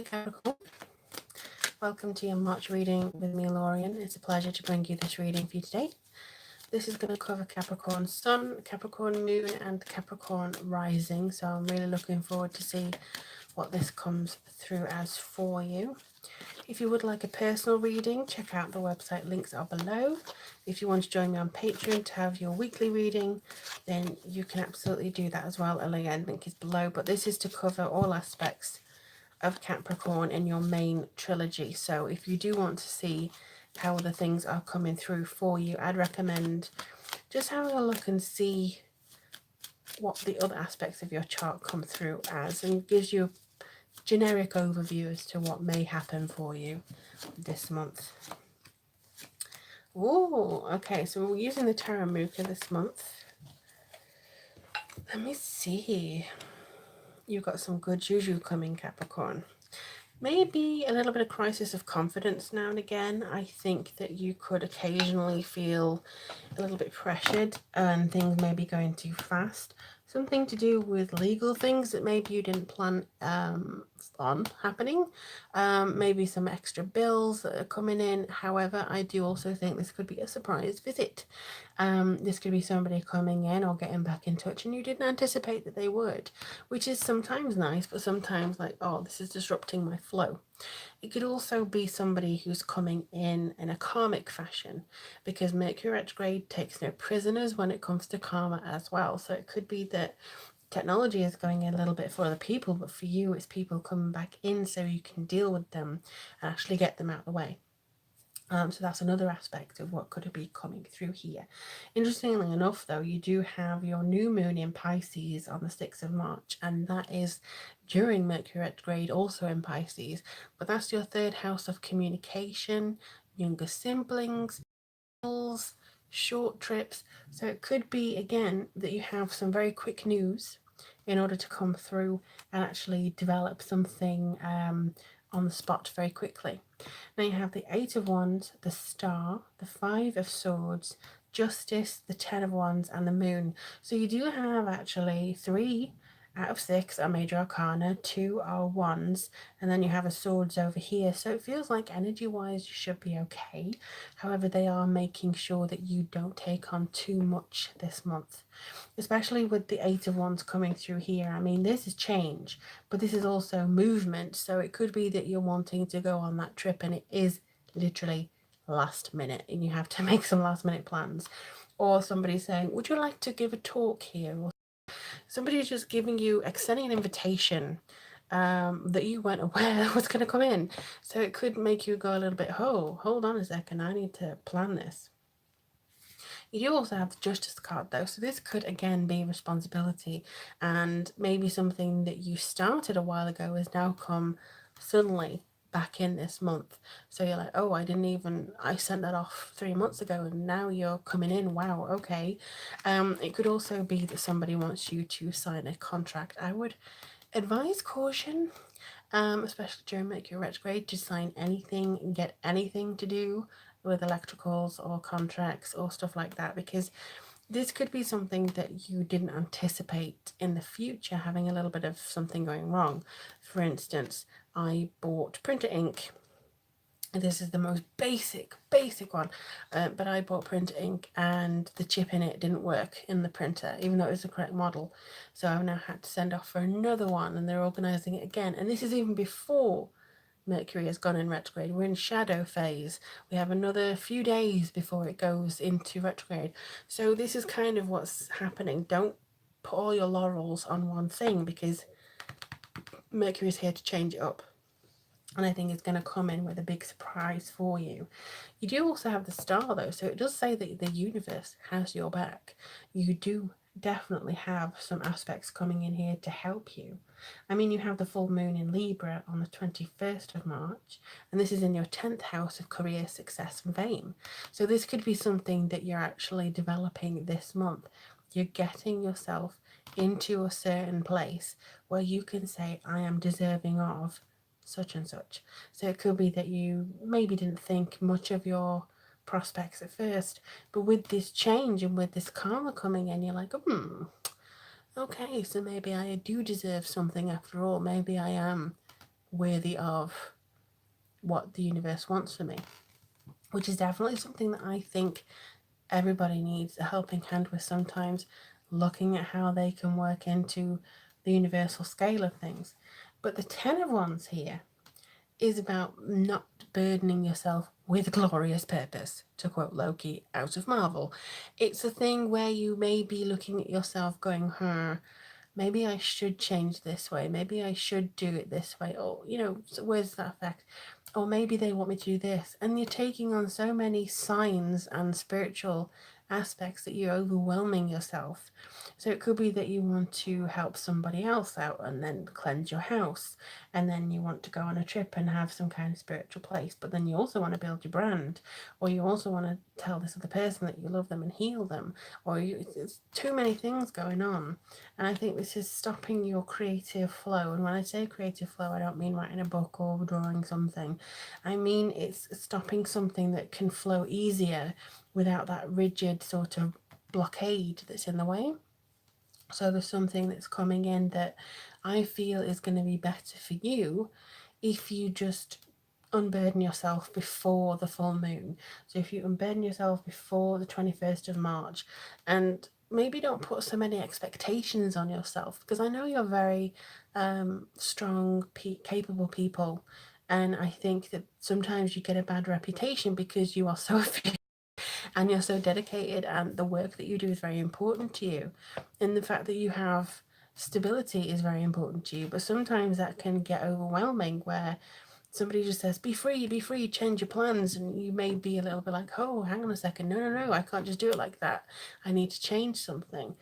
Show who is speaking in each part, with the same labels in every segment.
Speaker 1: Capricorn. Welcome to your March reading with me, Lorian. It's a pleasure to bring you this reading for you today. This is going to cover Capricorn Sun, Capricorn Moon, and Capricorn Rising. So I'm really looking forward to see what this comes through as for you. If you would like a personal reading, check out the website, links are below. If you want to join me on Patreon to have your weekly reading, then you can absolutely do that as well. Again, link is below, but this is to cover all aspects of Capricorn in your main trilogy. So if you do want to see how the things are coming through for you, I'd recommend just having a look and see what the other aspects of your chart come through as, and gives you a generic overview as to what may happen for you this month. Oh, okay, so we're using the Tarot Muka this month. Let me see. You've got some good juju coming, Capricorn. Maybe a little bit of crisis of confidence now and again. I think that you could occasionally feel a little bit pressured and things may be going too fast. Something to do with legal things that maybe you didn't plan on happening. Maybe some extra bills that are coming in. However, I do also think this could be a surprise visit. This could be somebody coming in or getting back in touch and you didn't anticipate that they would, which is sometimes nice, but sometimes like, oh, this is disrupting my flow. It could also be somebody who's coming in a karmic fashion, because Mercury retrograde takes no prisoners when it comes to karma as well. So it could be that technology is going in a little bit for other people, but for you it's people coming back in so you can deal with them and actually get them out of the way. So that's another aspect of what could be coming through here. Interestingly enough, though, you do have your new moon in Pisces on the 6th of March, and that is during Mercury retrograde, also in Pisces. But that's your third house of communication, younger siblings, short trips. So it could be, again, that you have some very quick news in order to come through and actually develop something on the spot very quickly. Now you have the Eight of Wands, the Star, the Five of Swords, Justice, the Ten of Wands, and the Moon. So you do have actually 3 out of 6 are major arcana, 2 are wands, and then you have a swords over here. So it feels like energy wise you should be okay. However, they are making sure that you don't take on too much this month, especially with the Eight of Wands coming through here. I mean, this is change, but this is also movement. So it could be that you're wanting to go on that trip and it is literally last minute and you have to make some last minute plans. Or somebody saying, would you like to give a talk here? Or somebody's just giving you, extending an invitation that you weren't aware was going to come in. So it could make you go a little bit, oh, hold on a second, I need to plan this. You do also have the Justice card though, so this could again be responsibility, and maybe something that you started a while ago has now come suddenly back in this month. So you're like, oh, I sent that off 3 months ago and now you're coming in. Wow, okay. It could also be that somebody wants you to sign a contract. I would advise caution, especially during Mercury retrograde, to sign anything, get anything to do with electricals or contracts or stuff like that, because this could be something that you didn't anticipate in the future having a little bit of something going wrong. For instance, I bought printer ink. This is the most basic one, but I bought printer ink and the chip in it didn't work in the printer, even though it was the correct model. So I've now had to send off for another one, and they're organising it again. And this is even before Mercury has gone in retrograde. We're in shadow phase. We have another few days before it goes into retrograde. So this is kind of what's happening. Don't put all your laurels on one thing, because Mercury is here to change it up. And I think it's going to come in with a big surprise for you. You do also have the Star though, so it does say that the universe has your back. You do definitely have some aspects coming in here to help you. I mean, you have the full moon in Libra on the 21st of March, and this is in your 10th house of career, success, and fame. So this could be something that you're actually developing this month. You're getting yourself into a certain place where you can say, I am deserving of such and such. So it could be that you maybe didn't think much of your prospects at first, but with this change and with this karma coming in, you're like, okay, so maybe I do deserve something after all. Maybe I am worthy of what the universe wants for me, which is definitely something that I think everybody needs a helping hand with sometimes, looking at how they can work into the universal scale of things. But the 10 of Wands here is about not burdening yourself with glorious purpose, to quote Loki out of Marvel. It's a thing where you may be looking at yourself going, maybe I should change this way, maybe I should do it this way, or, so where's that effect? Or maybe they want me to do this. And you're taking on so many signs and spiritual aspects that you're overwhelming yourself. So it could be that you want to help somebody else out and then cleanse your house. And then you want to go on a trip and have some kind of spiritual place. But then you also want to build your brand. Or you also want to tell this other person that you love them and heal them. Or it's too many things going on. And I think this is stopping your creative flow. And when I say creative flow, I don't mean writing a book or drawing something. I mean it's stopping something that can flow easier without that rigid sort of blockade that's in the way. So there's something that's coming in that I feel is going to be better for you if you just unburden yourself before the full moon. So if you unburden yourself before the 21st of March, and maybe don't put so many expectations on yourself, because I know you're very strong, capable people, and I think that sometimes you get a bad reputation because you are so efficient and you're so dedicated, and the work that you do is very important to you, and the fact that you have stability is very important to you. But sometimes that can get overwhelming where somebody just says, be free, change your plans. And you may be a little bit like, oh, hang on a second. No, I can't just do it like that. I need to change something.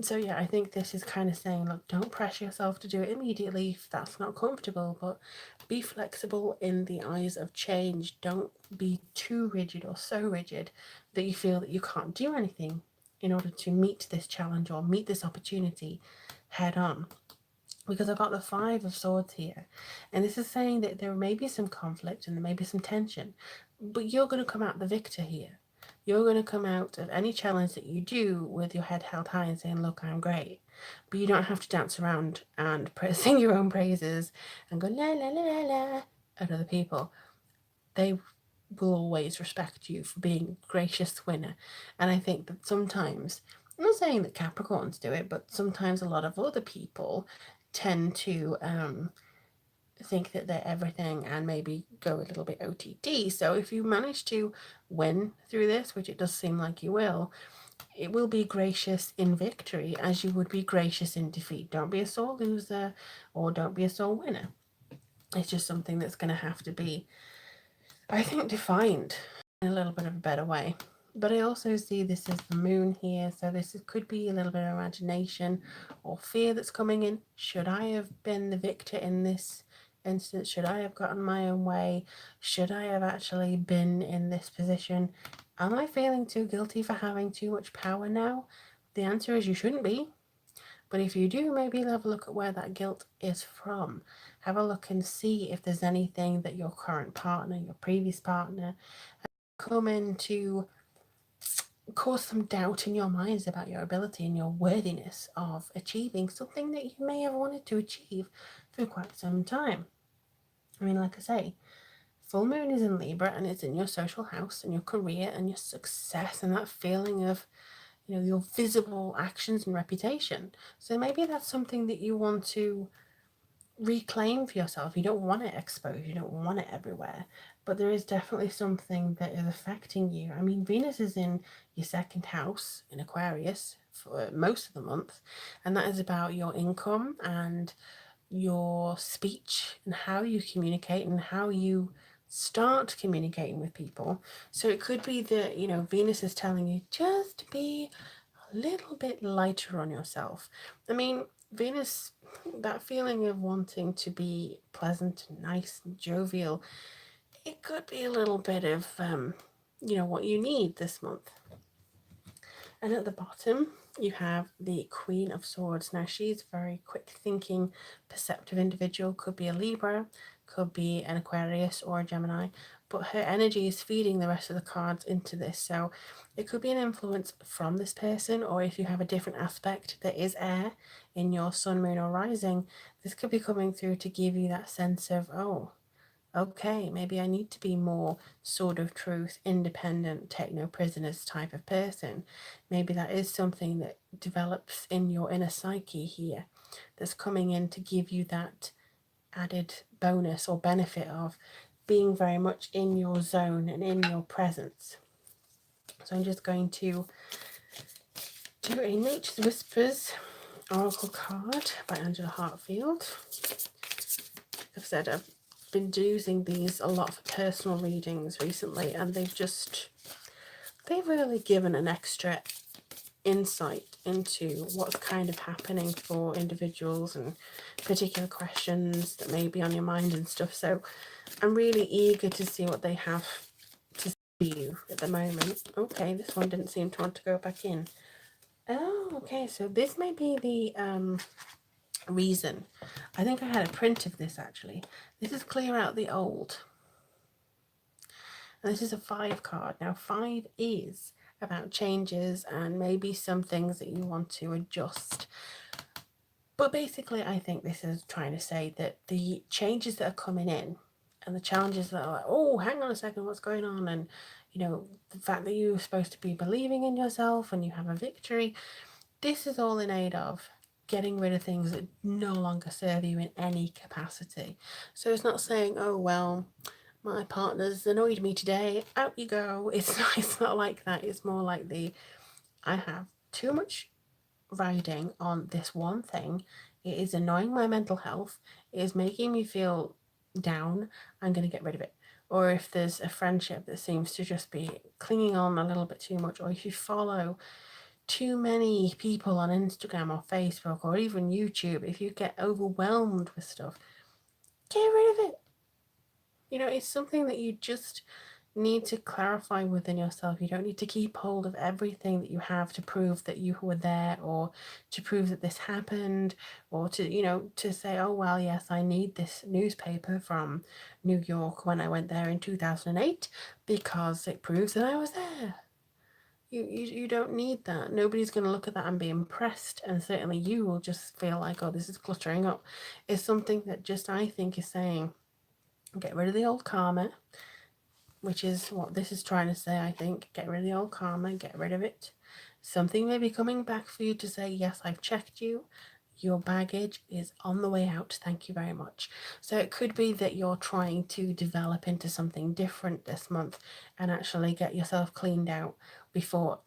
Speaker 1: So yeah, I think this is kind of saying, look, don't pressure yourself to do it immediately if that's not comfortable, but be flexible in the eyes of change. Don't be too rigid or so rigid that you feel that you can't do anything in order to meet this challenge or meet this opportunity head on. Because I've got the 5 of Swords here, and this is saying that there may be some conflict and there may be some tension, but you're going to come out the victor here. You're going to come out of any challenge that you do with your head held high and saying, look, I'm great. But you don't have to dance around and sing your own praises and go la la la la la at other people. They will always respect you for being a gracious winner. And I think that sometimes, I'm not saying that Capricorns do it, but sometimes a lot of other people tend to think that they're everything and maybe go a little bit OTT. So if you manage to win through this, which it does seem like you will, it will be gracious in victory as you would be gracious in defeat. Don't be a sore loser or don't be a sore winner. It's just something that's going to have to be, I think, defined in a little bit of a better way. But I also see this as the moon here, so this could be a little bit of imagination or fear that's coming in. Should I have been the victor in this instance? Should I have gotten my own way? Should I have actually been in this position? Am I feeling too guilty for having too much power now? The answer is you shouldn't be. But if you do, maybe have a look at where that guilt is from. Have a look and see if there's anything that your current partner, your previous partner, come in to cause some doubt in your minds about your ability and your worthiness of achieving something that you may have wanted to achieve for quite some time. I mean, like I say, full moon is in Libra and it's in your social house and your career and your success and that feeling of, your visible actions and reputation. So maybe that's something that you want to reclaim for yourself. You don't want it exposed, you don't want it everywhere, but there is definitely something that is affecting you. I mean, Venus is in your second house in Aquarius for most of the month, and that is about your income and your speech and how you communicate and how you start communicating with people. So it could be that, Venus is telling you just be a little bit lighter on yourself. I mean, Venus, that feeling of wanting to be pleasant and nice and jovial, it could be a little bit of, what you need this month. And at the bottom, you have the Queen of Swords. Now, she's a very quick thinking, perceptive individual. Could be a Libra, could be an Aquarius or a Gemini, but her energy is feeding the rest of the cards into this. So it could be an influence from this person, or if you have a different aspect that is air, in your sun, moon, or rising, this could be coming through to give you that sense of, oh, okay, maybe I need to be more sword of truth, independent, take no prisoners type of person. Maybe that is something that develops in your inner psyche here, that's coming in to give you that added bonus or benefit of being very much in your zone and in your presence. So I'm just going to do a Nature's Whispers Oracle card by Angela Hartfield. I've said I've been using these a lot for personal readings recently, and they've really given an extra insight into what's kind of happening for individuals and particular questions that may be on your mind and stuff. So I'm really eager to see what they have to say to you at the moment. Okay, this one didn't seem to want to go back in. Oh, okay, so this may be the reason. I think I had a print of this actually. This is clear out the old. And this is a 5 card. Now 5 is about changes and maybe some things that you want to adjust. But basically I think this is trying to say that the changes that are coming in and the challenges that are like, oh, hang on a second, what's going on? And, you know, the fact that you're supposed to be believing in yourself and you have a victory, this is all in aid of getting rid of things that no longer serve you in any capacity. So it's not saying, oh, well, my partner's annoyed me today, out you go. It's not like that. It's more like I have too much riding on this one thing. It is annoying my mental health. It is making me feel down. I'm going to get rid of it. Or if there's a friendship that seems to just be clinging on a little bit too much, or if you follow too many people on Instagram or Facebook or even YouTube, if you get overwhelmed with stuff, get rid of it. You know, it's something that you just need to clarify within yourself. You don't need to keep hold of everything that you have to prove that you were there, or to prove that this happened, or to, you know, to say, oh, well, yes, I need this newspaper from New York when I went there in 2008 because it proves that I was there. You don't need that. Nobody's going to look at that and be impressed, and certainly you will just feel like, oh, this is cluttering up. It's something that just, I think, is saying, get rid of the old karma, which is what this is trying to say, I think. Get rid of the old karma, get rid of it. Something may be coming back for you to say, yes, I've checked you. Your baggage is on the way out. Thank you very much. So it could be that you're trying to develop into something different this month and actually get yourself cleaned out before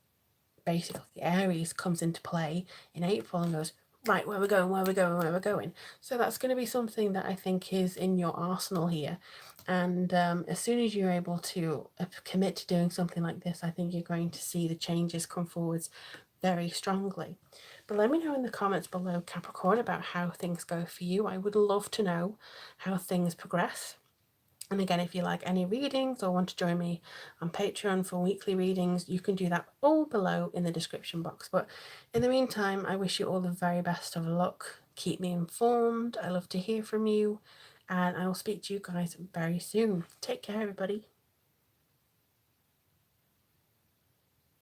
Speaker 1: basically Aries comes into play in April and goes, right, where we're going, where we're going, where we're going. So that's going to be something that I think is in your arsenal here. And as soon as you're able to commit to doing something like this, I think you're going to see the changes come forwards very strongly. But let me know in the comments below, Capricorn, about how things go for you. I would love to know how things progress. And again, if you like any readings or want to join me on Patreon for weekly readings, you can do that all below in the description box. But in the meantime, I wish you all the very best of luck. Keep me informed. I love to hear from you. And I will speak to you guys very soon. Take care, everybody.